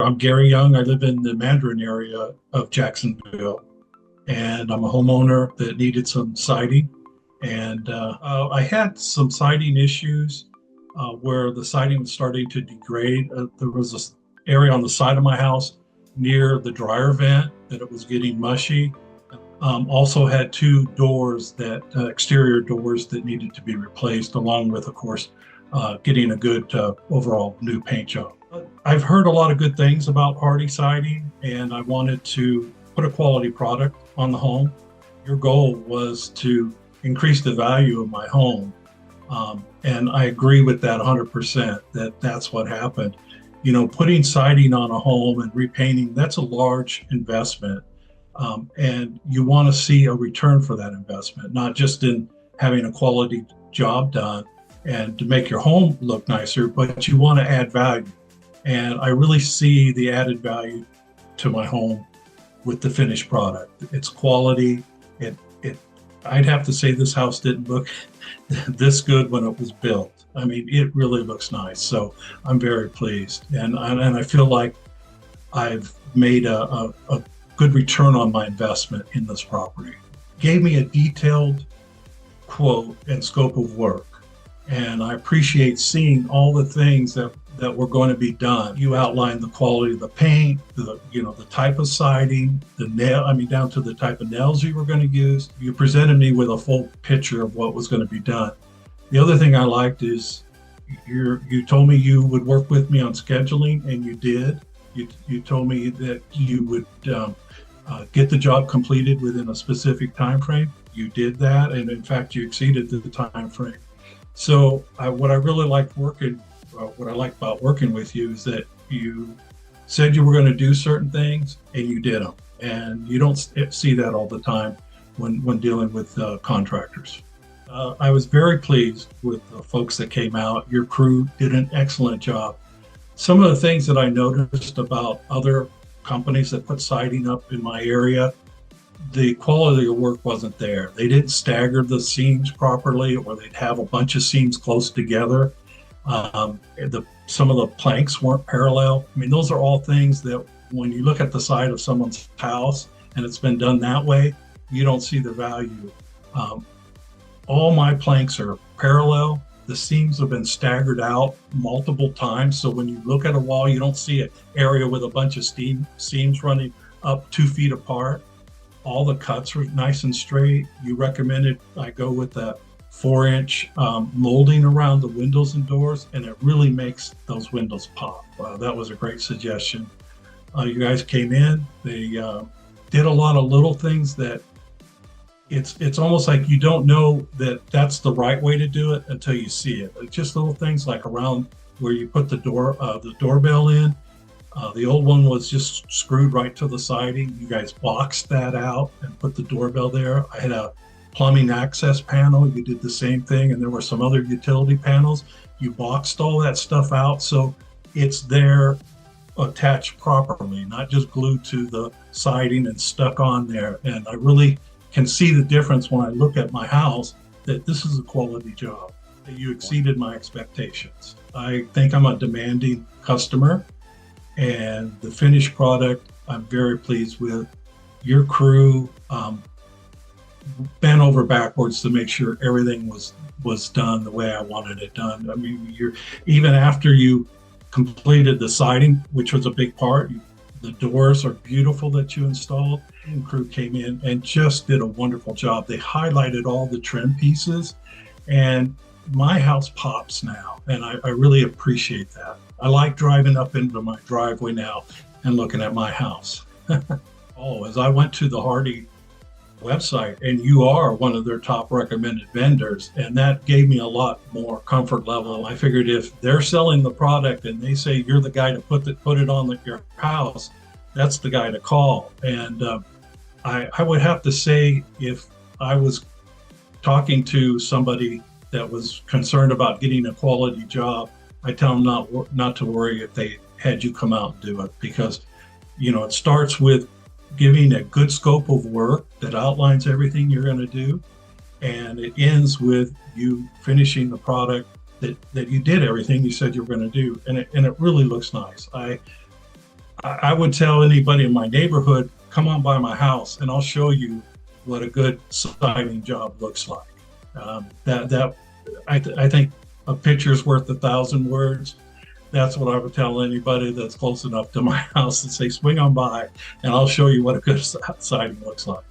I'm Gary Young. I live in the Mandarin area of Jacksonville, and I'm a homeowner that needed some siding. And I had some siding issues where the siding was starting to degrade. There was this area on the side of my house near the dryer vent that it was getting mushy. Also had two doors that exterior doors that needed to be replaced, along with, of course, getting a good overall new paint job. I've heard a lot of good things about Hardy Siding, and I wanted to put a quality product on the home. Your goal was to increase the value of my home, and I agree with that 100%, that that's what happened. You know, putting siding on a home and repainting, that's a large investment. And you want to see a return for that investment, not just in having a quality job done and to make your home look nicer, but you want to add value. And I really see the added value to my home with the finished product. It's quality. I'd have to say this house didn't look this good when it was built. I mean, it really looks nice. So I'm very pleased. And I feel like I've made a good return on my investment in this property. Gave me a detailed quote and scope of work. And I appreciate seeing all the things that were going to be done. You outlined the quality of the paint, the type of siding, the nail, down to the type of nails you were going to use. You presented me with a full picture of what was going to be done. The other thing I liked is you told me you would work with me on scheduling, and you did. You told me that you would get the job completed within a specific time frame. You did that, and in fact, you exceeded the time frame. So what I really liked what I like about working with you is that you said you were going to do certain things and you did them. And you don't see that all the time when dealing with contractors. I was very pleased with the folks that came out. Your crew did an excellent job. Some of the things that I noticed about other companies that put siding up in my area, the quality of work wasn't there. They didn't stagger the seams properly, or they'd have a bunch of seams close together. Some of the planks weren't parallel. I mean, those are all things that when you look at the side of someone's house and it's been done that way, you don't see the value. All my planks are parallel. The seams have been staggered out multiple times. So when you look at a wall, you don't see an area with a bunch of seams running up 2 feet apart. All the cuts are nice and straight. You recommended I go with that 4-inch molding around the windows and doors, and it really makes those windows pop. That was a great suggestion. You guys came in, they did a lot of little things that it's almost like you don't know that that's the right way to do it until you see it. Just little things like around where you put the doorbell in. The old one was just screwed right to the siding. You guys boxed that out and put the doorbell there. I had a plumbing access panel. You did the same thing, and there were some other utility panels. You boxed all that stuff out so it's there attached properly, not just glued to the siding and stuck on there. And I really can see the difference when I look at my house, that this is a quality job, that you exceeded my expectations. I think I'm a demanding customer, and the finished product I'm very pleased with. Your crew bent over backwards to make sure everything was done the way I wanted it done. I mean, even after you completed the siding, which was a big part, the doors are beautiful that you installed. And crew came in and just did a wonderful job. They highlighted all the trim pieces, and my house pops now, and I really appreciate that. I like driving up into my driveway now and looking at my house. As I went to the Hardy website, and you are one of their top recommended vendors, and that gave me a lot more comfort level. I figured if they're selling the product and they say you're the guy to put it on your house, that's the guy to call. And I would have to say, if I was talking to somebody that was concerned about getting a quality job, I tell them not to worry if they had you come out and do it, because it starts with giving a good scope of work that outlines everything you're going to do, and it ends with you finishing the product that you did everything you said you were going to do, and it really looks nice. I would tell anybody in my neighborhood, come on by my house and I'll show you what a good siding job looks like. I think a picture's worth 1,000 words. That's what I would tell anybody that's close enough to my house and say, swing on by and I'll show you what a good siding looks like.